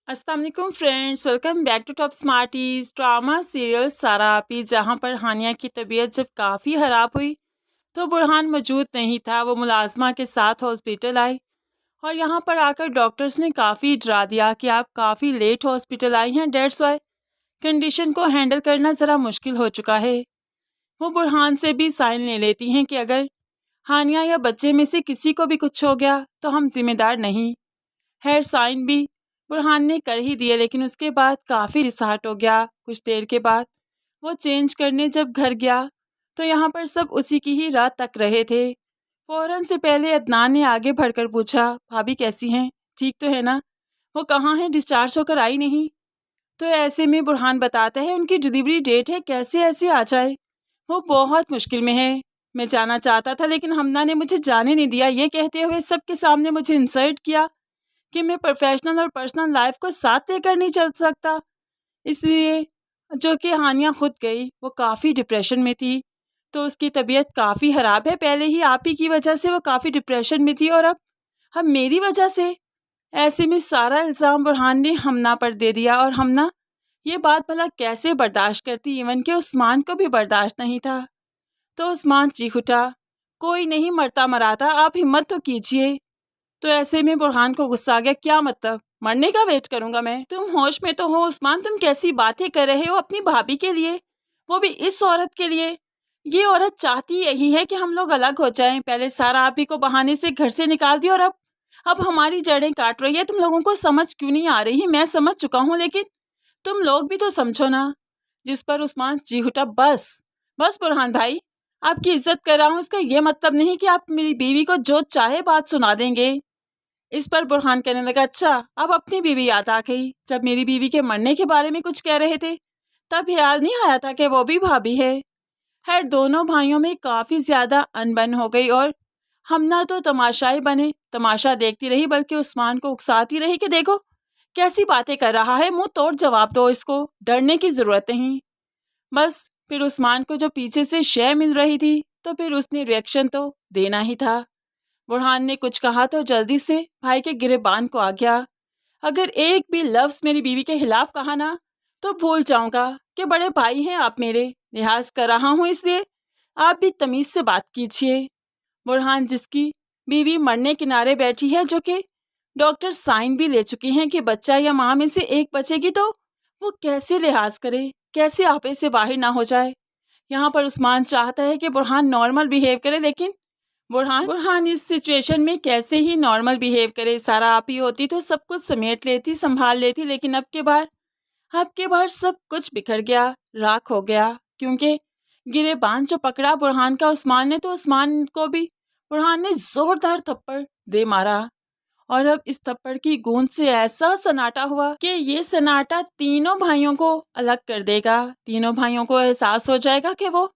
अस्सलाम वालेकुम friends, welcome back to top smarties. Drama serial सारा आपी, जहां पर हानिया की तबीयत जब काफ़ी ख़राब हुई तो बुरहान मौजूद नहीं था। वो मुलाजमा के साथ हॉस्पिटल आई और यहाँ पर आकर डॉक्टर्स ने काफ़ी डरा दिया कि आप काफ़ी लेट हॉस्पिटल आई हैं, डेट्स वाई कंडीशन को हैंडल करना ज़रा मुश्किल हो चुका है। वो बुरहान से भी साइन ले लेती हैं कि अगर हानिया या बच्चे में से किसी को भी कुछ हो गया तो हम जिम्मेदार नहीं। खैर साइन भी बुरहान ने कर ही दिए, लेकिन उसके बाद काफ़ी रिसाहट हो गया। कुछ देर के बाद वो चेंज करने जब घर गया तो यहाँ पर सब उसी की ही रात तक रहे थे। फ़ौरन से पहले अदनान ने आगे बढ़कर पूछा, भाभी कैसी हैं, ठीक तो है ना? वो कहाँ है, डिस्चार्ज होकर आई नहीं? तो ऐसे में बुरहान बताता है उनकी डिलीवरी डेट है, कैसे ऐसे आ जाए, वो बहुत मुश्किल में है। मैं जाना चाहता था लेकिन हमना ने मुझे जाने नहीं दिया। ये कहते हुए सबके सामने मुझे इंसल्ट किया कि मैं प्रोफेशनल और पर्सनल लाइफ को साथ लेकर नहीं चल सकता। इसलिए जो कि हानिया खुद गई, वो काफ़ी डिप्रेशन में थी, तो उसकी तबीयत काफ़ी ख़राब है। पहले ही आप ही की वजह से वो काफ़ी डिप्रेशन में थी और अब मेरी वजह से। ऐसे में सारा इल्ज़ाम बुरहान ने हमना पर दे दिया और हमना ये बात भला कैसे बर्दाश्त करती, इवन के उस्मान को भी बर्दाश्त नहीं था। तो उस्मान चीख उठा, कोई नहीं मरता मराता, आप हिम्मत तो कीजिए। तो ऐसे में बुरहान को गुस्सा आ गया, क्या मतलब, मरने का वेट करूंगा मैं? तुम होश में तो हो उस्मान, तुम कैसी बातें कर रहे हो अपनी भाभी के लिए, वो भी इस औरत के लिए। ये औरत चाहती यही है कि हम लोग अलग हो जाएं। पहले सारा आप ही को बहाने से घर से निकाल दिया और अब हमारी जड़ें काट रही है। तुम लोगों को समझ क्यों नहीं आ रही? मैं समझ चुका हूँ, लेकिन तुम लोग भी तो समझो ना। जिस पर उस्मान चीख उठा, बस बस बुरहान भाई, आपकी इज्जत कर रहा हूँ, इसका ये मतलब नहीं कि आप मेरी बीवी को जो चाहे बात सुना देंगे। इस पर बुरहान कहने लगा, अच्छा अब अपनी बीवी याद आ गई? जब मेरी बीवी के मरने के बारे में कुछ कह रहे थे तब याद नहीं आया था कि वो भी भाभी है? खैर दोनों भाइयों में काफ़ी ज़्यादा अनबन हो गई और हमना तो तमाशाई बने तमाशा देखती रही, बल्कि उस्मान को उकसाती रही कि देखो कैसी बातें कर रहा है, मुंह तोड़ जवाब दो, इसको डरने की ज़रूरत नहीं। बस फिर उस्मान को जो पीछे से शय मिल रही थी तो फिर उसने रिएक्शन तो देना ही था। बुरहान ने कुछ कहा तो जल्दी से भाई के गिरेबान को आ गया, अगर एक भी लफ्ज़ मेरी बीवी के खिलाफ कहा ना तो भूल जाऊंगा कि बड़े भाई हैं आप, मेरे लिहाज कर रहा हूँ, इसलिए आप भी तमीज़ से बात कीजिए। बुरहान जिसकी बीवी मरने किनारे बैठी है, जो कि डॉक्टर साइन भी ले चुके हैं कि बच्चा या माँ में से एक बचेगी, तो वो कैसे लिहाज करे, कैसे आपे से बाहर ना हो जाए। यहाँ पर उस्मान चाहता है कि बुरहान नॉर्मल बिहेव करे, लेकिन बुरहान बुरहान इस सिचुएशन में कैसे ही नॉर्मल बिहेव करे। सारा आप ही होती तो सब कुछ समेट लेती, संभाल लेती, लेकिन अब के बार सब कुछ बिखर गया, राख हो गया, क्योंकि गिरेबान जो पकड़ा बुरहान का उस्मान ने, तो उस्मान को भी बुरहान ने जोरदार थप्पड़ दे मारा। और अब इस थप्पड़ की गूंज से ऐसा सन्नाटा हुआ कि ये सन्नाटा तीनों भाइयों को अलग कर देगा। तीनों भाइयों को एहसास हो जाएगा कि वो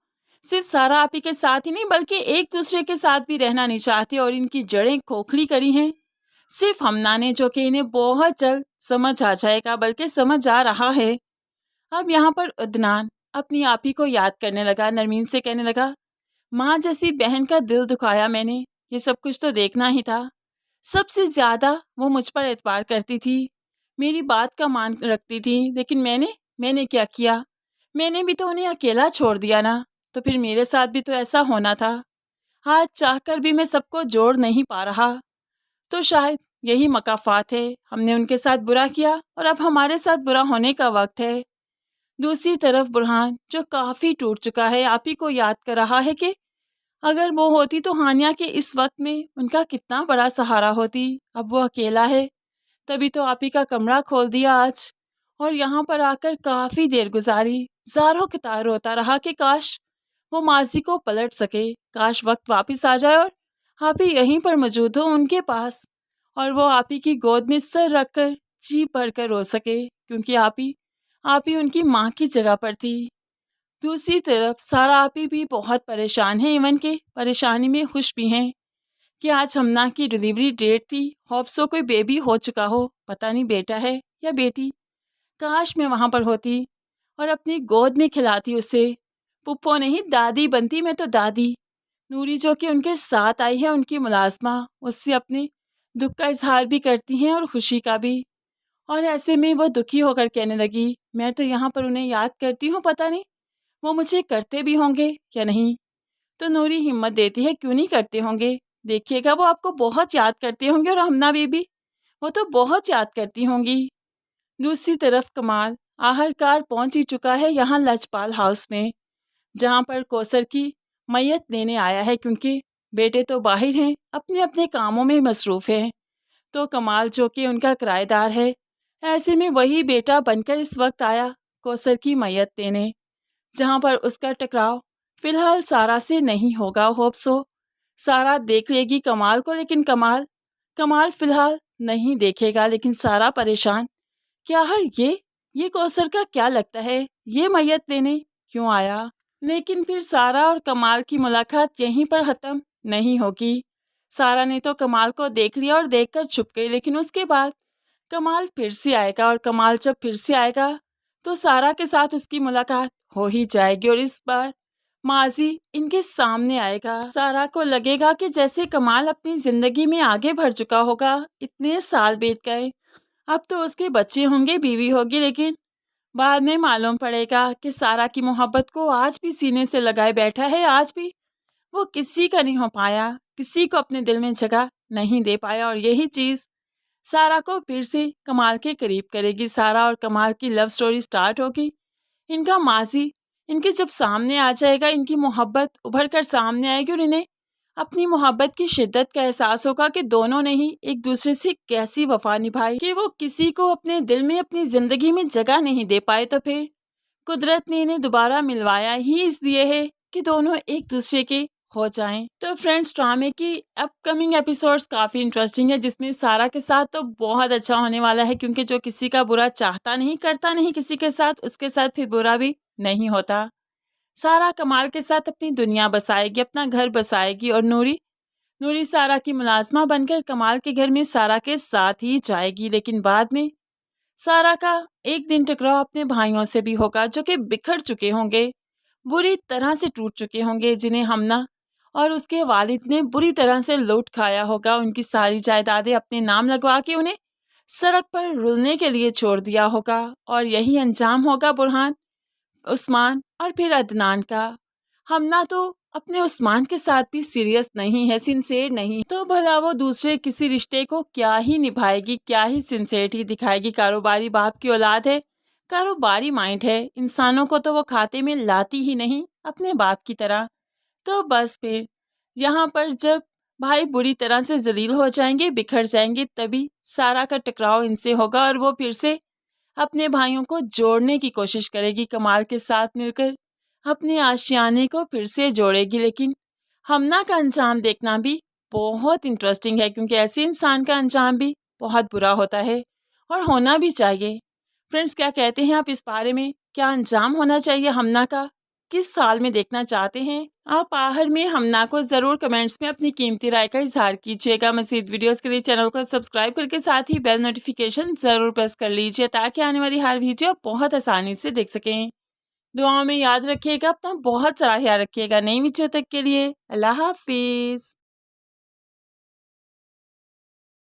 सिर्फ सारा आप ही के साथ ही नहीं, बल्कि एक दूसरे के साथ भी रहना नहीं चाहते और इनकी जड़ें खोखली करी हैं सिर्फ हमना ने, जो कि इन्हें बहुत जल्द समझ आ जाएगा, बल्कि समझ आ रहा है। अब यहाँ पर अदनान अपनी आप ही को याद करने लगा, नरमीन से कहने लगा, माँ जैसी बहन का दिल दुखाया मैंने, ये सब कुछ तो देखना ही था। सबसे ज़्यादा वो मुझ पर एतबार करती थी, मेरी बात का मान रखती थी, लेकिन मैंने क्या किया? मैंने भी तो उन्हें अकेला छोड़ दिया ना, तो फिर मेरे साथ भी तो ऐसा होना था। आज चाहकर भी मैं सबको जोड़ नहीं पा रहा, तो शायद यही मकाफात है। हमने उनके साथ बुरा किया और अब हमारे साथ बुरा होने का वक्त है। दूसरी तरफ बुरहान जो काफ़ी टूट चुका है, आप ही को याद कर रहा है कि अगर वो होती तो हानिया के इस वक्त में उनका कितना बड़ा सहारा होती। अब वो अकेला है, तभी तो आप ही का कमरा खोल दिया आज और यहाँ पर आकर काफ़ी देर गुजारी। ज़ारों कितार रोता रहा कि काश वो माजी को पलट सके, काश वक्त वापस आ जाए और आप ही यहीं पर मौजूद हो उनके पास, और वो आप ही की गोद में सर रख कर जी भर कर रो सके, क्योंकि आप ही उनकी माँ की जगह पर थी। दूसरी तरफ सारा आप ही भी बहुत परेशान है, इवन के परेशानी में खुश भी हैं कि आज हमना की डिलीवरी डेट थी। होप्सो कोई बेबी हो चुका हो, पता नहीं बेटा है या बेटी। काश मैं वहाँ पर होती और अपनी गोद में खिलाती उसे। पुप्पो नहीं दादी बनती मैं तो, दादी। नूरी जो कि उनके साथ आई है, उनकी मुलाजमा, उससे अपने दुख का इजहार भी करती हैं और खुशी का भी। और ऐसे में वो दुखी होकर कहने लगी, मैं तो यहाँ पर उन्हें याद करती हूँ, पता नहीं वो मुझे करते भी होंगे या नहीं। तो नूरी हिम्मत देती है, क्यों नहीं करते होंगे, देखिएगा वो आपको बहुत याद करते होंगे, और हमना बीबी वो तो बहुत याद करती होंगी। दूसरी तरफ कमाल आखिरकार पहुंच ही चुका है यहाँ लजपाल हाउस में, जहाँ पर कौसर की मैयत लेने आया है, क्योंकि बेटे तो बाहर हैं, अपने अपने कामों में मसरूफ़ हैं। तो कमाल जो कि उनका किराएदार है, ऐसे में वही बेटा बनकर इस वक्त आया कौसर की मैयत लेने, जहाँ पर उसका टकराव फिलहाल सारा से नहीं होगा। होप सो सारा देख लेगी कमाल को, लेकिन कमाल फिलहाल नहीं देखेगा। लेकिन सारा परेशान, क्या हर ये कौसर का क्या लगता है, ये मैयत लेने क्यों आया। लेकिन फिर सारा और कमाल की मुलाकात यहीं पर ख़त्म नहीं होगी। सारा ने तो कमाल को देख लिया और देखकर छुप गई, लेकिन उसके बाद कमाल फिर से आएगा, और कमाल जब फिर से आएगा तो सारा के साथ उसकी मुलाकात हो ही जाएगी, और इस बार माजी इनके सामने आएगा। सारा को लगेगा कि जैसे कमाल अपनी ज़िंदगी में आगे बढ़ चुका होगा, इतने साल बीत गए, अब तो उसके बच्चे होंगे, बीवी होगी, लेकिन बाद में मालूम पड़ेगा कि सारा की मोहब्बत को आज भी सीने से लगाए बैठा है, आज भी वो किसी का नहीं हो पाया, किसी को अपने दिल में जगह नहीं दे पाया। और यही चीज़ सारा को फिर से कमाल के करीब करेगी। सारा और कमाल की लव स्टोरी स्टार्ट होगी, इनका माजी इनके जब सामने आ जाएगा, इनकी मोहब्बत उभर कर सामने आएगी, और इन्हें अपनी मोहब्बत की शिद्दत का एहसास होगा कि दोनों ने ही एक दूसरे से कैसी वफा निभाई, कि वो किसी को अपने दिल में, अपनी ज़िंदगी में जगह नहीं दे पाए, तो फिर कुदरत ने इन्हें दोबारा मिलवाया ही इसलिए है कि दोनों एक दूसरे के हो जाएं। तो फ्रेंड्स, ड्रामे की अपकमिंग एपिसोड्स काफ़ी इंटरेस्टिंग है, जिसमें सारा के साथ तो बहुत अच्छा होने वाला है, क्योंकि जो किसी का बुरा चाहता नहीं, करता नहीं किसी के साथ, उसके साथ फिर बुरा भी नहीं होता। सारा कमाल के साथ अपनी दुनिया बसाएगी, अपना घर बसाएगी, और नूरी सारा की मुलाजमा बनकर कमाल के घर में सारा के साथ ही जाएगी। लेकिन बाद में सारा का एक दिन टकराव अपने भाइयों से भी होगा, जो कि बिखर चुके होंगे, बुरी तरह से टूट चुके होंगे, जिन्हें हमना और उसके वालिद ने बुरी तरह से लूट खाया होगा, उनकी सारी जायदादें अपने नाम लगवा के उन्हें सड़क पर रुलने के लिए छोड़ दिया होगा। और यही अंजाम होगा बुरहान, उस्मान और फिर अदनान का। हमना तो अपने उस्मान के साथ भी सीरियस नहीं है, सिंसेर नहीं, तो भला वो दूसरे किसी रिश्ते को क्या ही निभाएगी, क्या ही सिंसेरिटी दिखाएगी। कारोबारी बाप की औलाद है, कारोबारी माइंड है, इंसानों को तो वो खाते में लाती ही नहीं अपने बाप की तरह। तो बस फिर यहाँ पर जब भाई बुरी तरह से जलील हो जाएंगे, बिखर जाएंगे, तभी सारा का टकराव इनसे होगा, और वो फिर से अपने भाइयों को जोड़ने की कोशिश करेगी, कमाल के साथ मिलकर अपने आशियाने को फिर से जोड़ेगी। लेकिन हमना का अंजाम देखना भी बहुत इंटरेस्टिंग है, क्योंकि ऐसे इंसान का अंजाम भी बहुत बुरा होता है, और होना भी चाहिए। फ्रेंड्स, क्या कहते हैं आप इस बारे में, क्या अंजाम होना चाहिए हमना का, किस साल में देखना चाहते हैं आप? आखिर में हमना को ज़रूर कमेंट्स में अपनी कीमती राय का इजहार कीजिएगा। मज़ीद वीडियोस के लिए चैनल को सब्सक्राइब करके साथ ही बेल नोटिफिकेशन ज़रूर प्रेस कर लीजिए, ताकि आने वाली हर वीडियो बहुत आसानी से देख सकें। दुआओं में याद रखिएगा, अपना बहुत सारा ख्याल रखिएगा। नई वीडियो तक के लिए अल्लाह हाफिज़।